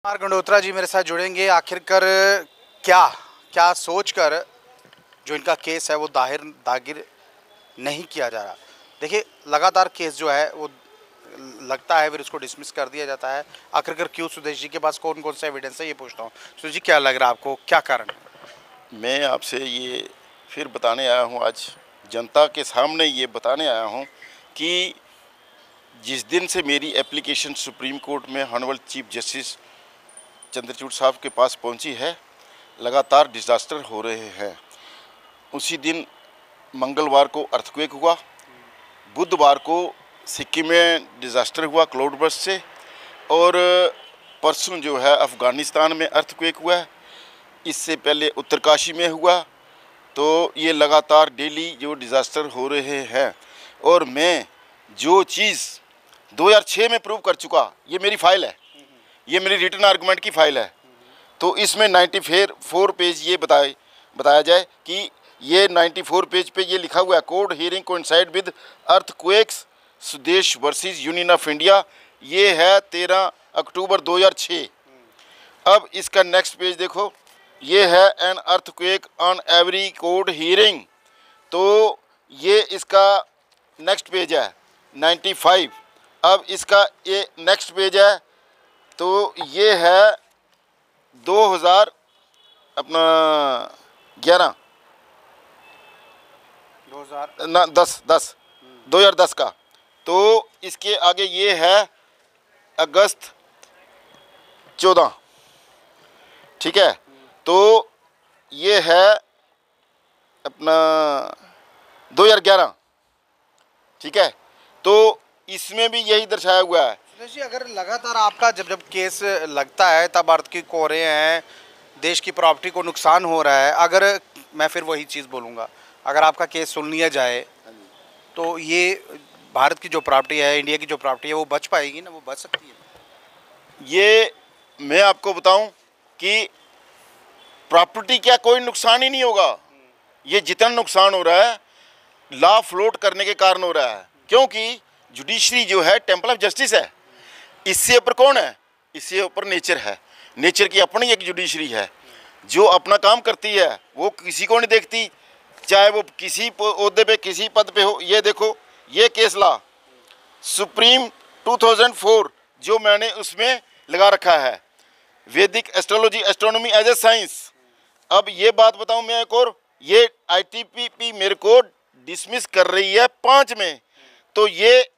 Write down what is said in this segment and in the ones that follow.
कुमार गंडोत्रा जी मेरे साथ जुड़ेंगे। आखिरकार क्या क्या सोचकर जो इनका केस है वो दागिर नहीं किया जा रहा। देखिए, लगातार केस जो है वो लगता है फिर उसको डिसमिस कर दिया जाता है। आखिरकार क्यों? सुदेश जी के पास कौन कौन सा एविडेंस है ये पूछता हूँ। सुदेश जी, क्या लग रहा है आपको, क्या कारण है? मैं आपसे ये फिर बताने आया हूँ, आज जनता के सामने ये बताने आया हूँ कि जिस दिन से मेरी एप्लीकेशन सुप्रीम कोर्ट में ऑनरेबल चीफ जस्टिस चंद्रचूड़ साहब के पास पहुंची है, लगातार डिजास्टर हो रहे हैं। उसी दिन मंगलवार को अर्थक्वेक हुआ, बुधवार को सिक्किम में डिजास्टर हुआ क्लाउड बर्स्ट से, और परसों जो है अफ़गानिस्तान में अर्थक्वेक हुआ है। इससे पहले उत्तरकाशी में हुआ। तो ये लगातार डेली जो डिज़ास्टर हो रहे हैं, और मैं जो चीज़ 2006 में प्रूव कर चुका, ये मेरी फाइल है, ये मेरी रिटन आर्गूमेंट की फाइल है। तो इसमें 94 पेज ये बताया जाए कि ये 94 पेज पे ये लिखा हुआ है, court hearing coincide with earthquakes Sudesh versus union of India. ये है 13 अक्टूबर 2006। अब इसका नेक्स्ट पेज देखो, ये है an earthquake on every court hearing. तो ये इसका नेक्स्ट पेज है 95। अब इसका ये नेक्स्ट पेज है, तो ये है 2000 अपना 11 2010 का। तो इसके आगे ये है अगस्त 14, ठीक है। तो ये है अपना 2011, ठीक है। तो इसमें भी यही दर्शाया हुआ है। जी, अगर लगातार आपका जब जब केस लगता है तब अर्थक्वेक हो रहे हैं, देश की प्रॉपर्टी को नुकसान हो रहा है, अगर मैं फिर वही चीज़ बोलूँगा, अगर आपका केस सुन लिया जाए तो ये भारत की जो प्रॉपर्टी है, इंडिया की जो प्रॉपर्टी है, वो बच पाएगी ना? वो बच सकती है? ये मैं आपको बताऊं कि प्रॉपर्टी क्या कोई नुकसान ही नहीं होगा। ये जितना नुकसान हो रहा है लॉ फ्लोट करने के कारण हो रहा है, क्योंकि जुडिशरी जो है टेम्पल ऑफ जस्टिस है। इससे ऊपर कौन है? इससे ऊपर नेचर है। नेचर की अपनी एक जुडिशरी है जो अपना काम करती है, वो किसी को नहीं देखती, चाहे वो किसी ओहदे पे किसी पद पे हो। ये देखो, ये केस लॉ सुप्रीम 2004 जो मैंने उसमें लगा रखा है, Vedic astrology astronomy as a science. अब ये बात बताऊं मैं एक और, ये ITPP मेरे को डिसमिस कर रही है 5 में। तो ये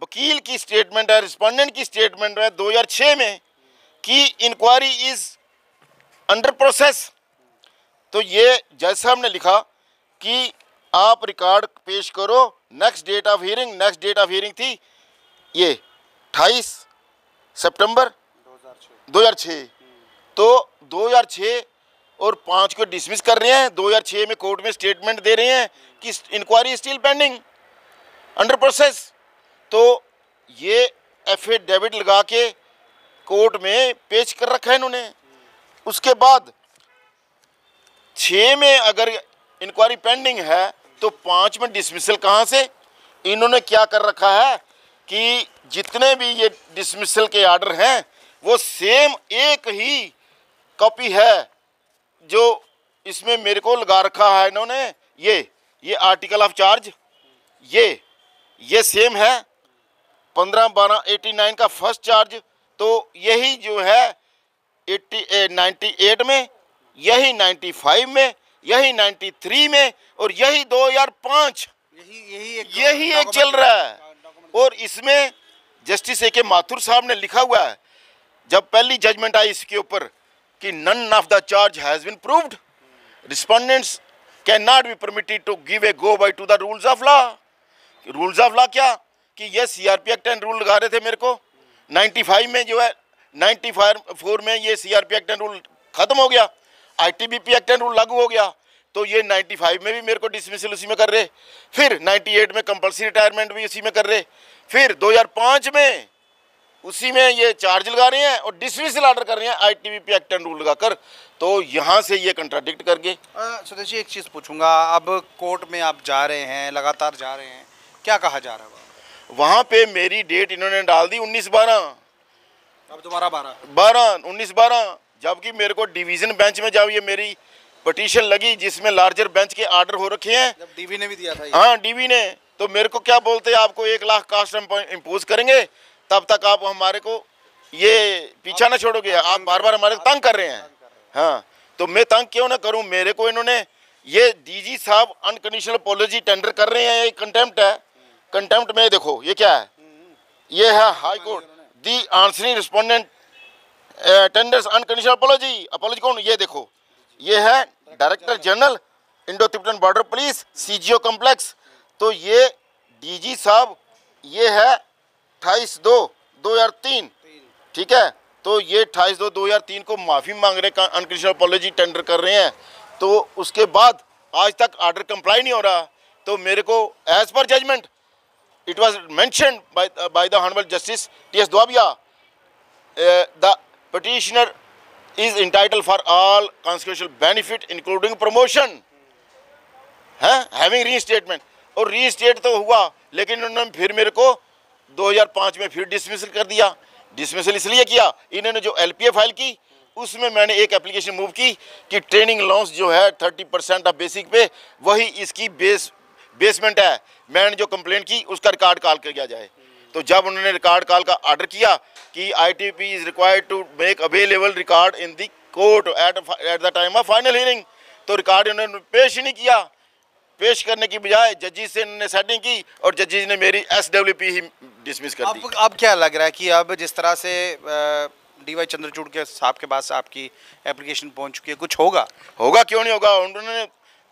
वकील की स्टेटमेंट है, रिस्पोंडेंट की स्टेटमेंट है 2006 में कि इंक्वायरी इज अंडर प्रोसेस। तो ये जज साहब ने लिखा कि आप रिकॉर्ड पेश करो। नेक्स्ट डेट ऑफ हियरिंग थी ये 28 सितंबर 2006। तो 2006 और 5 को डिसमिस कर रहे हैं, 2006 में कोर्ट में स्टेटमेंट दे रहे हैं कि inquiry still pending under process. तो ये एफिडेविट लगा के कोर्ट में पेश कर रखा है इन्होंने। उसके बाद 6 में अगर इंक्वायरी पेंडिंग है तो 5 में डिसमिसल कहाँ से? इन्होंने क्या कर रखा है कि जितने भी ये डिसमिसल के आर्डर हैं वो सेम एक ही कॉपी है जो इसमें मेरे को लगा रखा है इन्होंने। ये आर्टिकल ऑफ चार्ज ये सेम है 15/12/89 का फर्स्ट चार्ज। तो यही जो है 98 में, यही 95 में, यही 93 में, और यही 2005 यही एक चल रहा है। और इसमें जस्टिस A.K. माथुर साहब ने लिखा हुआ है, जब पहली जजमेंट आई इसके ऊपर, कि none of the charge has been proved, respondents can not be permitted to give a go by to the rules of law. Rules of law क्या? कि ये CRP एक्ट एंड रूल लगा रहे थे मेरे को 95 में, जो है 94 में ये CRP एक्ट एंड रूल खत्म हो गया, ITBP एक्ट एंड रूल लागू हो गया। तो ये 95 में भी मेरे को डिसमिसल उसी में कर रहे, फिर 98 में कंपल्सरी रिटायरमेंट भी उसी में कर रहे, फिर 2005 में उसी में ये चार्ज लगा रहे हैं और डिसमिसल ऑर्डर कर रहे हैं ITBP एक्ट एंड रूल लगाकर। तो यहाँ से ये कंट्राडिक्ट कर गए। सुदेश जी, एक चीज़ पूछूंगा, अब कोर्ट में आप जा रहे हैं, लगातार जा रहे हैं, क्या कहा जा रहा है? वहाँ पे मेरी डेट इन्होंने डाल दी 19/12। अब दोबारा 19-12, जबकि मेरे को डिवीजन बेंच में जाओ, ये मेरी पटिशन लगी जिसमें लार्जर बेंच के आर्डर हो रखे हैं। जब डीवी ने भी दिया था हाँ, डीवी ने, तो मेरे को क्या बोलते हैं, आपको 1 लाख कास्ट इम्पोज करेंगे, तब तक आप हमारे को ये पीछा ना छोड़ोगे, आप बार बार हमारे तंग कर रहे हैं। हाँ, तो मैं तंग क्यों ना करूं, मेरे को इन्होंने ये डीजी साहब अनकंडीशनल अपॉलॉजी टेंडर कर रहे हैं, ये कंटेम्प्ट है। कंटेम्प्ट में देखो ये क्या है, ये है high court the answering respondent tenders unconditional apology. Apology कौन, ये देखो, ये है director general Indo Tibetan border police CGO complex. तो ये डीजी साहब, ये है 28/2/2003, ठीक है। तो ये 28/2/2003 को माफ़ी मांग रहे, अनकंडीशनल अपॉलॉजी टेंडर कर रहे हैं। तो उसके बाद आज तक ऑर्डर कंप्लाई नहीं हो रहा। तो मेरे को एज पर judgment it was mentioned by the honourable justice TS द्वाबिया, the petitioner is entitled for all constitutional benefit including promotion, है having reinstatement। और रीस्टेट तो हुआ, लेकिन उन्होंने फिर मेरे को 2005 में फिर डिसमिसल कर दिया। डिसमिसल इसलिए किया, इन्होंने जो एलपीए फाइल की उसमें मैंने एक एप्लीकेशन मूव की कि ट्रेनिंग अलाउंस जो है 30% ऑफ बेसिक पे, वही इसकी बेसमेंट है। मैंने जो कंप्लेंट की उसका रिकॉर्ड कॉल किया जाए। तो जब उन्होंने रिकॉर्ड कॉल का ऑर्डर किया कि ITP is required to make available record in the court at the time of final hearing, तो रिकॉर्ड उन्होंने पेश ही नहीं किया। पेश करने की बजाय जजेस से उन्होंने सेटिंग की और जजेस ने मेरी एसडब्ल्यूपी ही डिसमिस कर दी। अब क्या लग रहा है कि अब जिस तरह से डीवाई चंद्रचूड़ के साहब के पास आपकी एप्लीकेशन पहुंच चुकी है, कुछ होगा? क्यों नहीं होगा। उन्होंने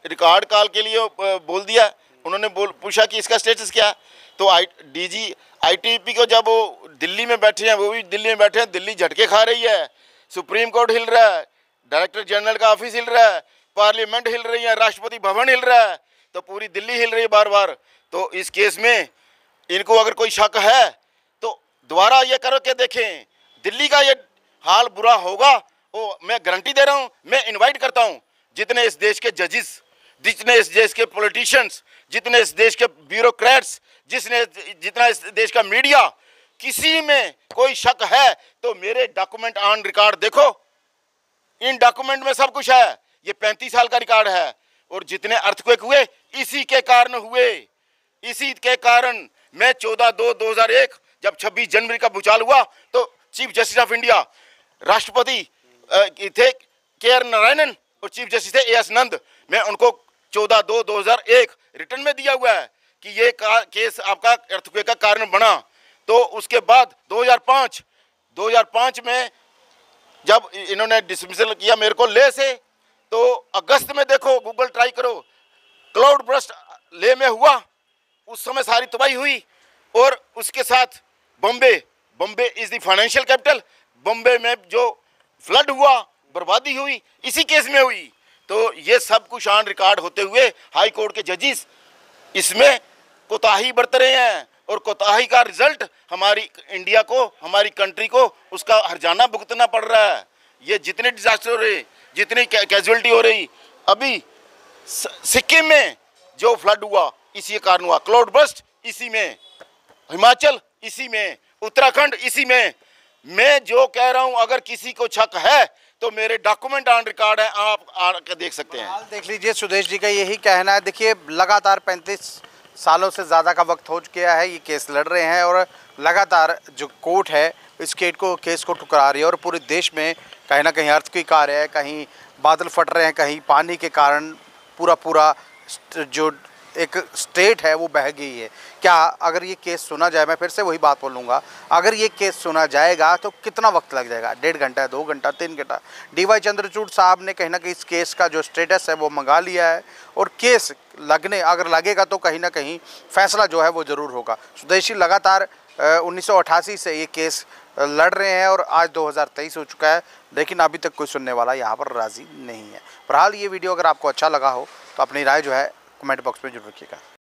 रिकॉर्ड कॉल के लिए बोल दिया, उन्होंने पूछा कि इसका स्टेटस क्या है। तो डीजी आईटीपी को जब वो दिल्ली में बैठे हैं, वो भी दिल्ली में बैठे हैं, दिल्ली झटके खा रही है, सुप्रीम कोर्ट हिल रहा है, डायरेक्टर जनरल का ऑफिस हिल रहा है, पार्लियामेंट हिल रही है, राष्ट्रपति भवन हिल रहा है, तो पूरी दिल्ली हिल रही है बार बार। तो इस केस में इनको अगर कोई शक है तो दोबारा ये करो के देखें, दिल्ली का ये हाल बुरा होगा, वो मैं गारंटी दे रहा हूँ। मैं इन्वाइट करता हूँ जितने इस देश के जजेस, जितने इस देश के पॉलिटिशियंस, जितने इस देश के ब्यूरोक्रेट्स, जितना इस देश का मीडिया, किसी में कोई शक है तो मेरे डॉक्यूमेंट ऑन रिकॉर्ड देखो। इन डॉक्यूमेंट में सब कुछ है। ये 35 साल का रिकॉर्ड है, और जितने अर्थक्वेक हुए इसी के कारण हुए। इसी के कारण मैं 14/2/2001 जब 26 जनवरी का भूचाल हुआ तो चीफ जस्टिस ऑफ इंडिया राष्ट्रपति थे KR नारायणन और चीफ जस्टिस थे AS नंद। मैं उनको 14/2/2001 रिटर्न में दिया हुआ है कि ये केस आपका अर्थक्वेक का कारण बना। तो उसके बाद 2005 में जब इन्होंने डिसमिसल किया मेरे को ले से, तो अगस्त में देखो, गूगल ट्राई करो, क्लाउड बर्स्ट ले में हुआ, उस समय सारी तबाही हुई। और उसके साथ Bombay is the financial capital, Bombay में जो फ्लड हुआ, बर्बादी हुई, इसी केस में हुई। तो ये सब कुछ ऑन रिकॉर्ड होते हुए हाई कोर्ट के जजेस इसमें कोताही बरत रहे हैं, और कोताही का रिजल्ट हमारी इंडिया को, हमारी कंट्री को उसका हर्जाना भुगतना पड़ रहा है। ये जितने डिजास्टर हो रहे, जितनी कैजुअलिटी हो रही, अभी सिक्किम में जो फ्लड हुआ इसी कारण हुआ, क्लाउड बर्स्ट इसी में, हिमाचल इसी में, उत्तराखंड इसी में। मैं जो कह रहा हूं, अगर किसी को शक है तो मेरे डॉक्यूमेंट ऑन रिकॉर्ड है, आप आकर देख सकते हैं। देख लीजिए, सुदेश जी का यही कहना है। देखिए, लगातार 35 सालों से ज़्यादा का वक्त हो गया है, ये केस लड़ रहे हैं, और लगातार जो कोर्ट है इस केस को ठुकरा रही है, और पूरे देश में कहीं ना कहीं अर्थक्वेक आ रहा है, कहीं बादल फट रहे हैं, कहीं पानी के कारण पूरा जो एक स्टेट है वो बह गई है। क्या अगर ये केस सुना जाए, मैं फिर से वही बात बोलूँगा, अगर ये केस सुना जाएगा तो कितना वक्त लग जाएगा? 1.5 घंटा, 2 घंटा, 3 घंटा? डीवाई चंद्रचूड़ साहब ने कहीं ना कहीं इस केस का जो स्टेटस है वो मंगा लिया है, और केस अगर लगेगा तो कहीं ना कहीं फैसला जो है वो ज़रूर होगा। सुदेशी लगातार 1988 से ये केस लड़ रहे हैं, और आज 2023 हो चुका है, लेकिन अभी तक कोई सुनने वाला यहाँ पर राज़ी नहीं है। बहरहाल ये वीडियो अगर आपको अच्छा लगा हो तो अपनी राय जो है कमेंट बॉक्स में जरूर रखिएगा।